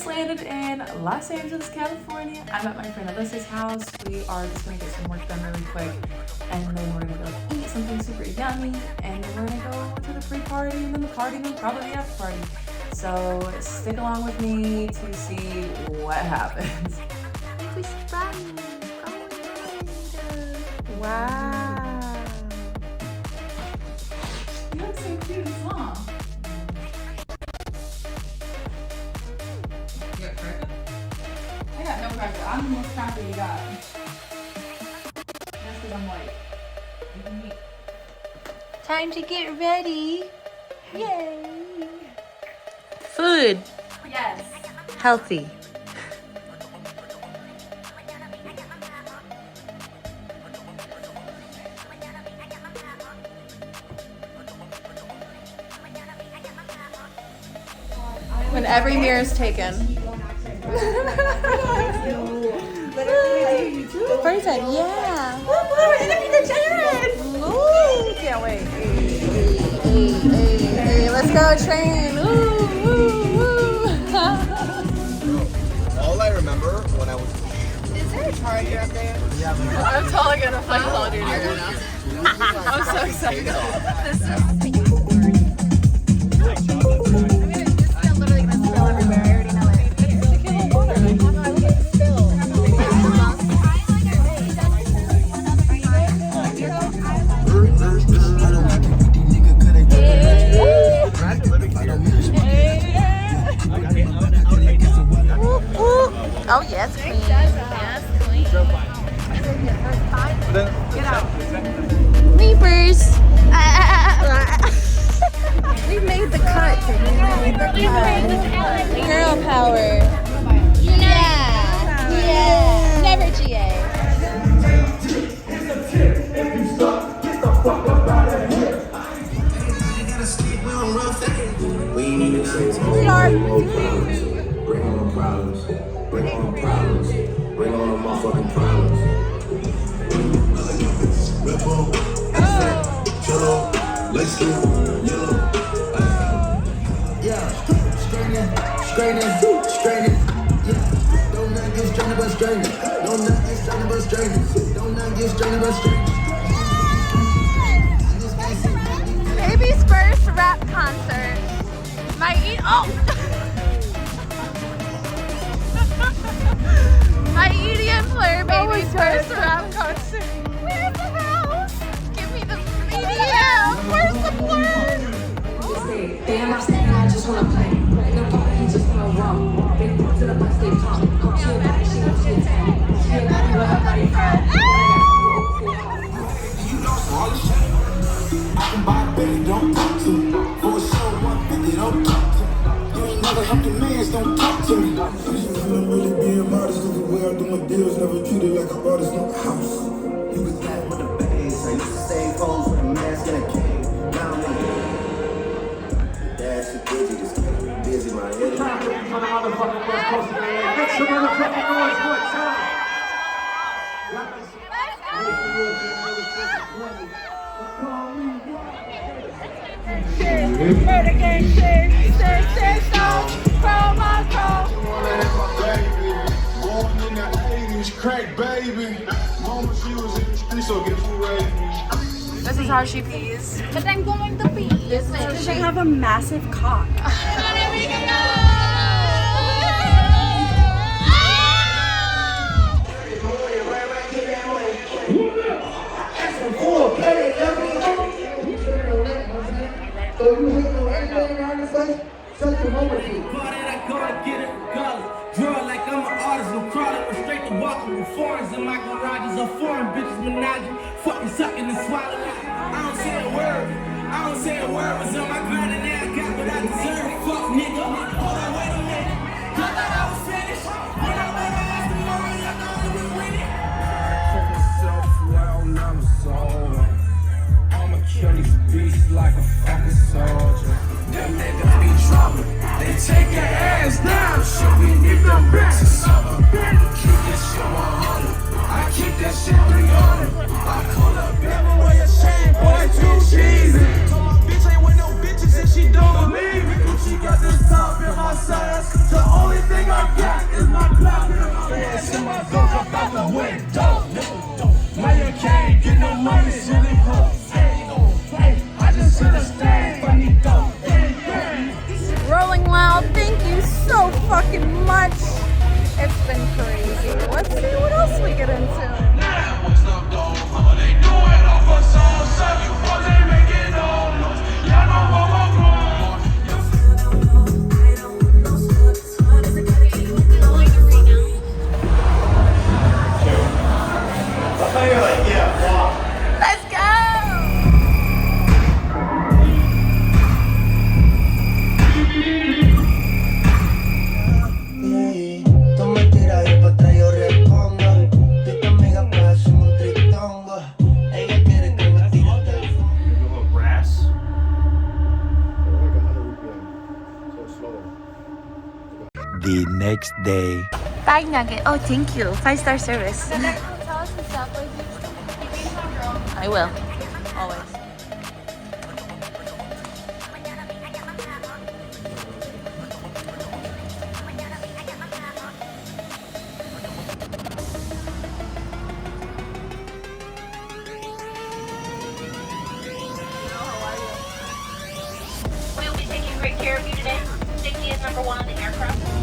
just landed in Los Angeles, California. I'm at my friend Alyssa's house. We are just gonna get some work done really quick, and then we're gonna go eat something super yummy, and then we're gonna go to the pre-party, and then the party, and then probably the after party. So stick along with me to see what happens. We sprung. Oh, wow. You look so cute as well. You got cracker? I got no cracker. I'm the most cracker you got. That's because I'm white. You can eat. Time to get ready. Yay. Food. Yes. Healthy. When every mirror is taken. First time, yeah. Ooh, can't wait. Hey, let's go train. All I remember when I was... Is there a charger up there? Yeah, I'm totally gonna play Call of Duty right now. I'm so excited. This is literally gonna spill everywhere. I already know it. Oh yes, queen. Yes, queen. Get out. Reapers. We made the cut. Girl power. Yeah. Yeah. Never GA. Bring on the problems. Bring on the problems. Bring on the motherfucking problems. Red Bull, Jello, let's do yellow. Yeah, straining. Yeah, don't not get strained but straining. Don't not get strained but straining. Don't not get strained but straining. Baby's first rap concert. My My EDM player baby's first rap concert. Where's the house? Give me the EDM. Where's the blur? Damn, I'm standing, I just wanna play. Nobody just wanna walk. Big boy to the bus, they talk. She a body, she knows she a tan. She a body with her body fat. You lost all the shit. I can buy a baby, don't talk to me. For a show, 150, don't talk to me. You ain't never helped a man, don't talk to me. I'm really being modest, cause the way I do my deals never treated like a artist, no house. You can tap with the bass. I used to save hoes with a mask and a cane. Now I'm in Dad's too busy, just busy my head. Traffic on the motherfucking West Coast of LA. Make some motherfucking noise for it, son. Murder gang, say so. Promo. Born in the 80s, crack baby. Mama, she was in the street, so get you ready. This is how she pees. But I'm going to be. Does she have a massive cock? Draw like I'm an artist, no crawling, I'm straight to walking with foreigns in my garages, or foreign bitches menaging, fucking sucking and swallowing. I don't say a word, was on my grind and now I got what I deserve. Fuck nigga, hold on, wait a minute. I thought I was finished. When I went on last tomorrow, y'all thought it was winning. Self-well, I'm soul. I'ma kill these beasts like a fucking soldier. Them niggas be trouble. They take your ass down. Shit, we need them bitches. Keep this shit 100. I keep that shit 300. I pull up everywhere your shame, boy, too cheesy. Told my bitch ain't with no bitches and she don't believe me. She got this top in my size. The only thing I goes up out the window. Now you can't get no money, silly hoe. Hey, I just hit a stand, funny dope. Rolling Loud, thank you so fucking much. It's been crazy. Let's see what else we get into. Let's go! Tú me tiras y para atrás yo respondo. Tú tu amiga me hace un tritongo. Ella quiere que me tire el teléfono. A little grass. Like 100 RPM, so slower. The next day. Bag nugget. Oh, thank you. 5-star service. Tell us the stuff, like, you can talk your own. I will. Always. We will be taking great care of you today. Safety is number one on the aircraft.